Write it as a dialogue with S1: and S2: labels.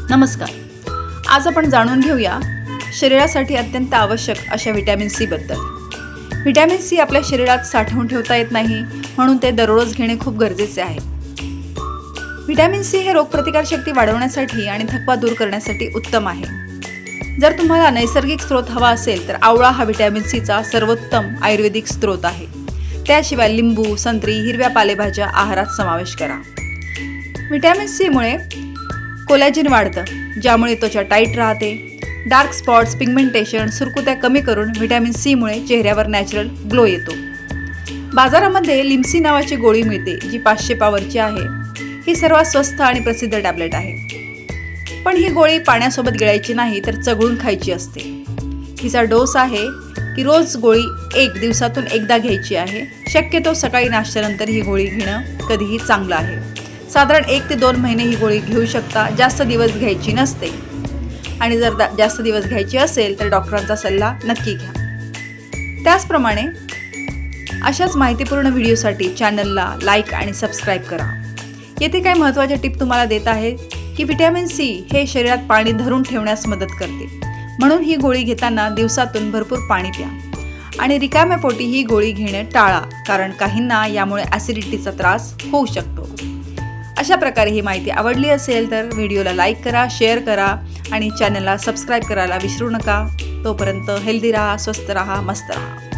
S1: नमस्कार. आज आपण जाणून घेऊया शरीरासाठी अत्यंत आवश्यक अशा व्हिटॅमिन सी बद्दल. व्हिटॅमिन सी आपल्या शरीरात साठवून ठेवता येत नाही, म्हणून ते दररोज घेणे खूप गरजेचे आहे. व्हिटॅमिन सी हे रोगप्रतिकारशक्ती वाढवण्यासाठी आणि थकवा दूर करण्यासाठी उत्तम आहे. जर तुम्हाला नैसर्गिक स्रोत हवा असेल तर आवळा हा व्हिटॅमिन सीचा सर्वोत्तम आयुर्वेदिक स्रोत आहे. त्याशिवाय लिंबू, संत्री, हिरव्या पालेभाज्या आहारात समावेश करा. व्हिटॅमिन सीमुळे कोलॅजिन वाढतं, ज्यामुळे त्वचा टाईट राहते. डार्क स्पॉट्स, पिगमेंटेशन, सुरकुत्या कमी करून व्हिटॅमिन सीमुळे चेहऱ्यावर नॅचरल ग्लो येतो. बाजारामध्ये लिम्सी नावाची गोळी मिळते, जी 500 पॉवरची आहे. ही सर्वात स्वस्त आणि प्रसिद्ध टॅबलेट आहे. पण ही गोळी पाण्यासोबत गिळायची नाही, तर चघळून खायची असते. हिचा डोस आहे की रोज गोळी दिवसातून एकदा घ्यायची आहे. शक्यतो सकाळी नाश्त्यानंतर ही गोळी घेणं कधीही चांगलं आहे. साधारण 1 ते 2 महिने ही गोळी घेऊ शकता. जास्त दिवस घ्यायची नसते, आणि जर जास्त दिवस घ्यायची असेल तर डॉक्टरांचा सल्ला नक्की घ्या. त्याचप्रमाणे अशाच माहितीपूर्ण व्हिडिओसाठी चॅनलला लाईक आणि सबस्क्राईब करा. येथे काही महत्त्वाच्या टिप तुम्हाला देत आहे की व्हिटॅमिन सी हे शरीरात पाणी धरून ठेवण्यास मदत करते. म्हणून ही गोळी घेताना दिवसातून भरपूर पाणी प्या आणि रिकाम्या पोटी ही गोळी घेणे टाळा, कारण काहींना यामुळे ॲसिडिटीचा त्रास होऊ शकतो. अशा प्रकारे ही माहिती आवडली असेल तर व्हिडिओला लाईक करा, शेअर करा आणि चॅनलला सबस्क्राईब करायला विसरू नका. तोपर्यंत हेल्दी राहा, स्वस्थ राहा, मस्त राहा.